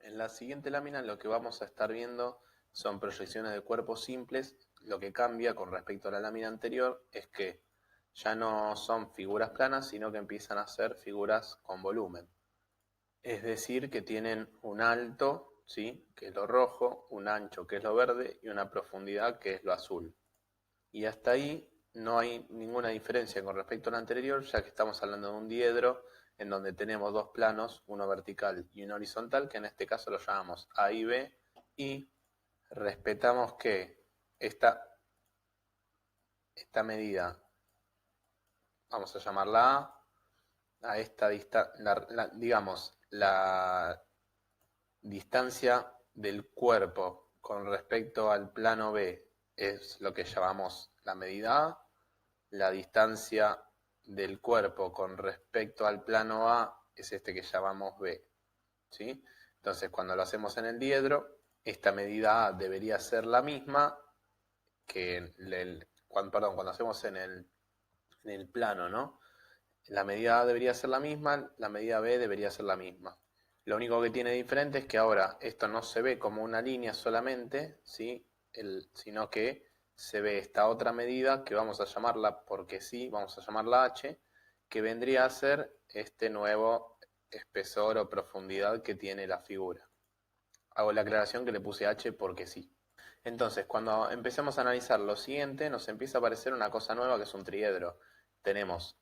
En la siguiente lámina lo que vamos a estar viendo son proyecciones de cuerpos simples. Lo que cambia con respecto a la lámina anterior es que ya no son figuras planas, sino que empiezan a ser figuras con volumen. Es decir, que tienen un alto, ¿sí?, que es lo rojo, un ancho, que es lo verde, y una profundidad, que es lo azul. Y hasta ahí no hay ninguna diferencia con respecto al anterior, ya que estamos hablando de un diedro en donde tenemos dos planos, uno vertical y uno horizontal, que en este caso lo llamamos A y B, y respetamos que esta medida, vamos a llamarla a esta distancia, digamos, la distancia del cuerpo con respecto al plano B es lo que llamamos la medida A, la distancia del cuerpo con respecto al plano A es este que llamamos B, ¿sí? Entonces, cuando lo hacemos en el diedro, esta medida A debería ser la misma que cuando hacemos en el plano, ¿no? La medida A debería ser la misma, la medida B debería ser la misma. Lo único que tiene diferente es que ahora esto no se ve como una línea solamente, ¿sí?, sino que se ve esta otra medida que vamos a llamarla, porque sí, vamos a llamarla H, que vendría a ser este nuevo espesor o profundidad que tiene la figura. Hago la aclaración que le puse H porque sí. Entonces, cuando empecemos a analizar lo siguiente, nos empieza a aparecer una cosa nueva que es un triedro. Tenemos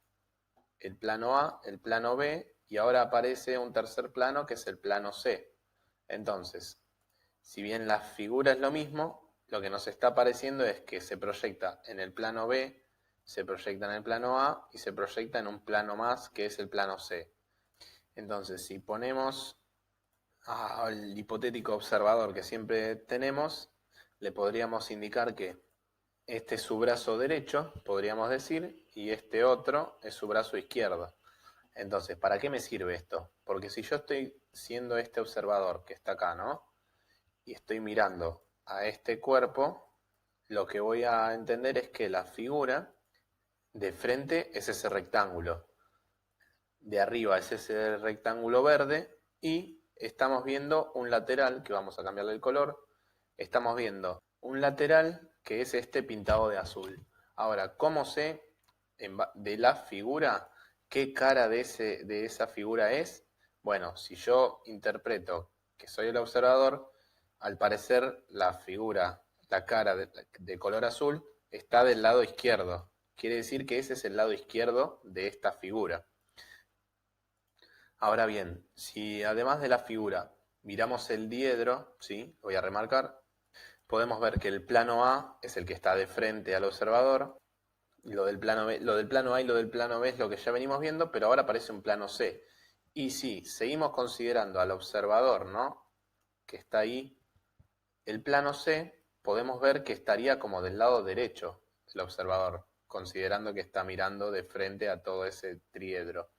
el plano A, el plano B, y ahora aparece un tercer plano que es el plano C. Entonces, si bien la figura es lo mismo, lo que nos está apareciendo es que se proyecta en el plano B, se proyecta en el plano A y se proyecta en un plano más que es el plano C. Entonces, si ponemos al hipotético observador que siempre tenemos, le podríamos indicar que este es su brazo derecho, podríamos decir, y este otro es su brazo izquierdo. Entonces, ¿para qué me sirve esto? Porque si yo estoy siendo este observador que está acá, ¿no?, y estoy mirando a este cuerpo, lo que voy a entender es que la figura de frente es ese rectángulo, de arriba es ese rectángulo verde, y estamos viendo un lateral, que vamos a cambiarle el color, estamos viendo un lateral que es este pintado de azul. Ahora, ¿cómo sé de la figura qué cara de esa figura es? Bueno, si yo interpreto que soy el observador, al parecer la figura, la cara de color azul, está del lado izquierdo. Quiere decir que ese es el lado izquierdo de esta figura. Ahora bien, si además de la figura miramos el diedro, ¿sí?, voy a remarcar, podemos ver que el plano A es el que está de frente al observador, y lo del plano B, lo del plano A y lo del plano B es lo que ya venimos viendo, pero ahora aparece un plano C. Y si seguimos considerando al observador, ¿no?, que está ahí, el plano C, podemos ver que estaría como del lado derecho del observador, considerando que está mirando de frente a todo ese triedro.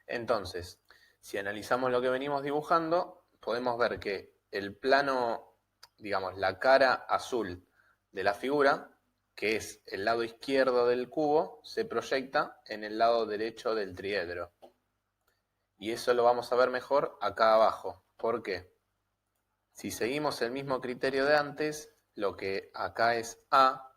Entonces, si analizamos lo que venimos dibujando, podemos ver que el plano, digamos, la cara azul de la figura, que es el lado izquierdo del cubo, se proyecta en el lado derecho del triedro. Y eso lo vamos a ver mejor acá abajo. ¿Por qué? Si seguimos el mismo criterio de antes, lo que acá es A,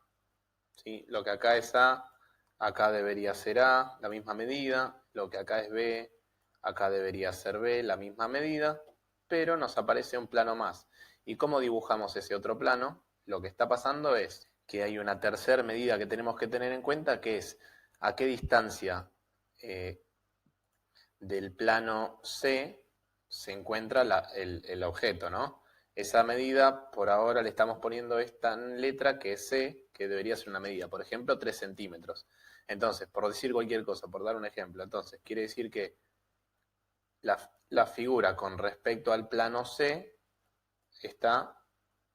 ¿sí?, lo que acá es A, acá debería ser A, la misma medida, lo que acá es B, acá debería ser B, la misma medida, pero nos aparece un plano más. ¿Y cómo dibujamos ese otro plano? Lo que está pasando es que hay una tercera medida que tenemos que tener en cuenta, que es a qué distancia del plano C se encuentra el objeto, ¿no? Esa medida, por ahora le estamos poniendo esta letra que es C, que debería ser una medida, por ejemplo, 3 centímetros. Entonces, por decir cualquier cosa, por dar un ejemplo, entonces quiere decir que la figura con respecto al plano C está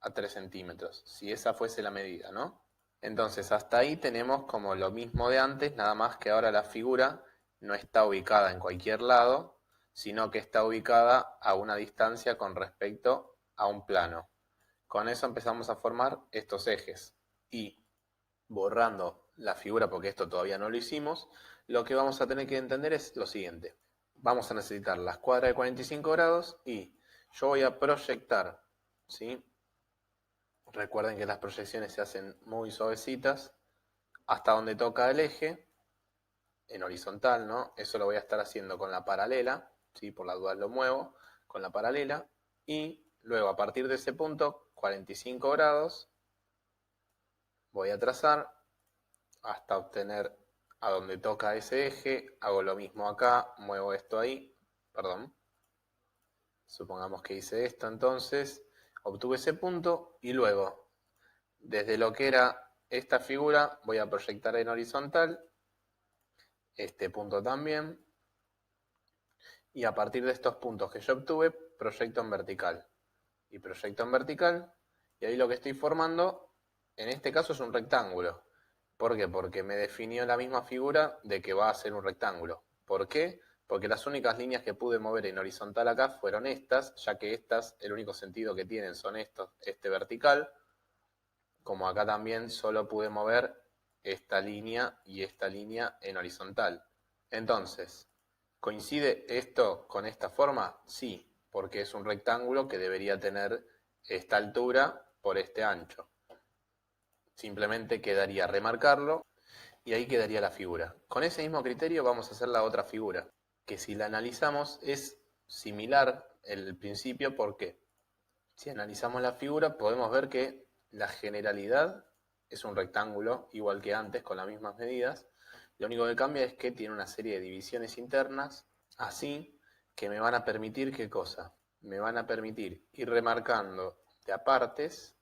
a 3 centímetros, si esa fuese la medida, ¿no? Entonces, hasta ahí tenemos como lo mismo de antes, nada más que ahora la figura no está ubicada en cualquier lado, sino que está ubicada a una distancia con respecto a un plano. Con eso empezamos a formar estos ejes. Y borrando la figura, porque esto todavía no lo hicimos, lo que vamos a tener que entender es lo siguiente. Vamos a necesitar la escuadra de 45 grados y Yo voy a proyectar, ¿sí? Recuerden que las proyecciones se hacen muy suavecitas hasta donde toca el eje, en horizontal, ¿no? Eso lo voy a estar haciendo con la paralela, ¿sí? Por la duda lo muevo con la paralela. Y luego a partir de ese punto, 45 grados, voy a trazar hasta obtener a donde toca ese eje. Hago lo mismo acá, muevo esto ahí, perdón. Supongamos que hice esto, entonces obtuve ese punto y luego, desde lo que era esta figura, voy a proyectar en horizontal, este punto también, y a partir de estos puntos que yo obtuve, proyecto en vertical. Y proyecto en vertical, y ahí lo que estoy formando, en este caso es un rectángulo. ¿Por qué? Porque me definió la misma figura de que va a ser un rectángulo. ¿Por qué? Porque las únicas líneas que pude mover en horizontal acá fueron estas, ya que estas, el único sentido que tienen son estos, este vertical, como acá también solo pude mover esta línea y esta línea en horizontal. Entonces, ¿coincide esto con esta forma? Sí, porque es un rectángulo que debería tener esta altura por este ancho. Simplemente quedaría remarcarlo y ahí quedaría la figura. Con ese mismo criterio vamos a hacer la otra figura, que si la analizamos es similar el principio. ¿Por qué? Si analizamos la figura podemos ver que la generalidad es un rectángulo igual que antes con las mismas medidas. Lo único que cambia es que tiene una serie de divisiones internas así que me van a permitir, ¿qué cosa? Me van a permitir ir remarcando de a partes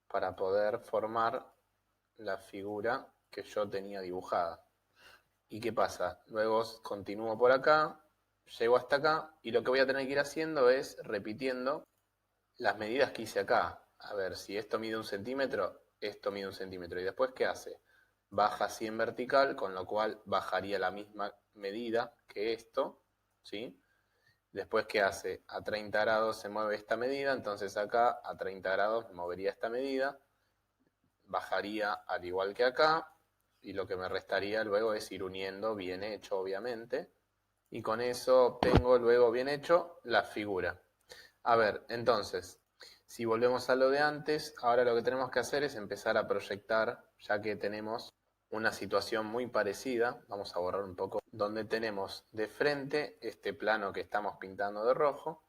para poder formar la figura que yo tenía dibujada. ¿Y qué pasa? Luego continúo por acá, llego hasta acá y lo que voy a tener que ir haciendo es repitiendo las medidas que hice acá. A ver, si esto mide 1 centímetro, esto mide 1 centímetro. ¿Y después qué hace? Baja así en vertical, con lo cual bajaría la misma medida que esto, ¿sí? Después, ¿qué hace? A 30 grados se mueve esta medida, entonces acá a 30 grados me movería esta medida, bajaría al igual que acá, y lo que me restaría luego es ir uniendo bien hecho, obviamente, y con eso obtengo luego bien hecho la figura. A ver, entonces, si volvemos a lo de antes, ahora lo que tenemos que hacer es empezar a proyectar, ya que tenemos una situación muy parecida, vamos a borrar un poco, donde tenemos de frente este plano que estamos pintando de rojo.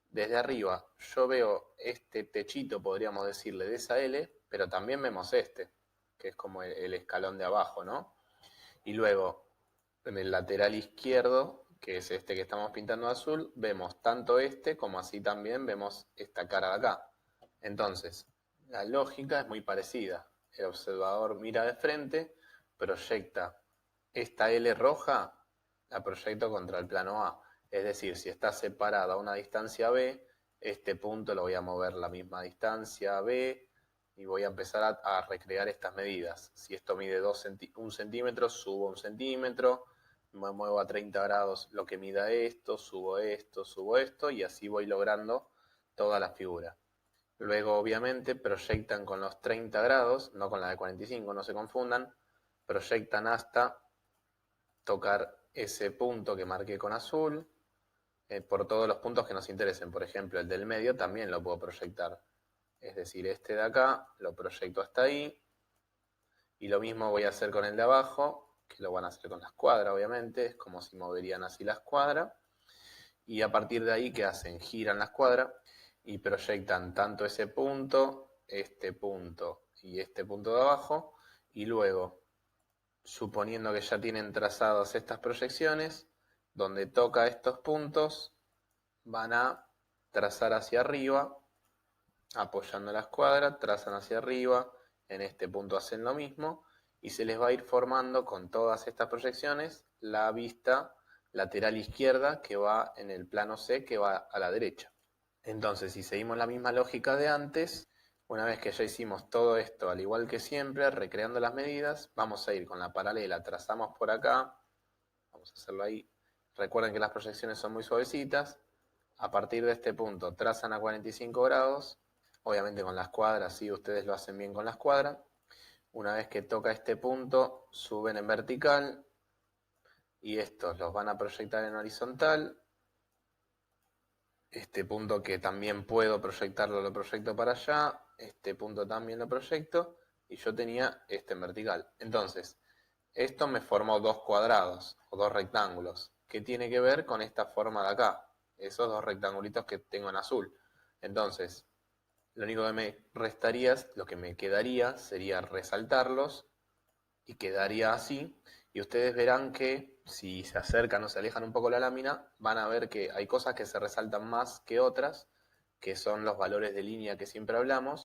Desde arriba yo veo este techito, podríamos decirle, de esa L, pero también vemos este, que es como el escalón de abajo, ¿no? Y luego, en el lateral izquierdo, que es este que estamos pintando azul, vemos tanto este como así también vemos esta cara de acá. Entonces, la lógica es muy parecida. El observador mira de frente, proyecta esta L roja, la proyecto contra el plano A. Es decir, si está separada a una distancia B, este punto lo voy a mover la misma distancia B y voy a empezar a recrear estas medidas. Si esto mide 1 centímetro, subo 1 centímetro, me muevo a 30 grados lo que mida esto, subo esto y así voy logrando toda la figura. Luego, obviamente, proyectan con los 30 grados, no con la de 45, no se confundan, proyectan hasta tocar ese punto que marqué con azul, por todos los puntos que nos interesen. Por ejemplo, el del medio también lo puedo proyectar. Es decir, este de acá lo proyecto hasta ahí. Y lo mismo voy a hacer con el de abajo, que lo van a hacer con la escuadra, obviamente. Es como si moverían así la escuadra. Y a partir de ahí, ¿qué hacen? Giran la escuadra y proyectan tanto ese punto y este punto de abajo. Y luego, suponiendo que ya tienen trazadas estas proyecciones, donde toca estos puntos, van a trazar hacia arriba, apoyando la escuadra, trazan hacia arriba, en este punto hacen lo mismo, y se les va a ir formando con todas estas proyecciones la vista lateral izquierda que va en el plano C, que va a la derecha. Entonces, si seguimos la misma lógica de antes, una vez que ya hicimos todo esto, al igual que siempre, recreando las medidas, vamos a ir con la paralela, trazamos por acá, vamos a hacerlo ahí. Recuerden que las proyecciones son muy suavecitas. A partir de este punto trazan a 45 grados, obviamente con la escuadra, si ustedes lo hacen bien con la escuadra. Una vez que toca este punto, suben en vertical y estos los van a proyectar en horizontal. este punto que también puedo proyectarlo, lo proyecto para allá, este punto también lo proyecto, y yo tenía este en vertical. Entonces, esto me formó dos cuadrados o dos rectángulos. ¿Qué tiene que ver con esta forma de acá? Esos dos rectangulitos que tengo en azul. Entonces, lo único que me restaría, lo que me quedaría sería resaltarlos y quedaría así. Y ustedes verán que si se acercan o se alejan un poco la lámina, van a ver que hay cosas que se resaltan más que otras, que son los valores de línea que siempre hablamos,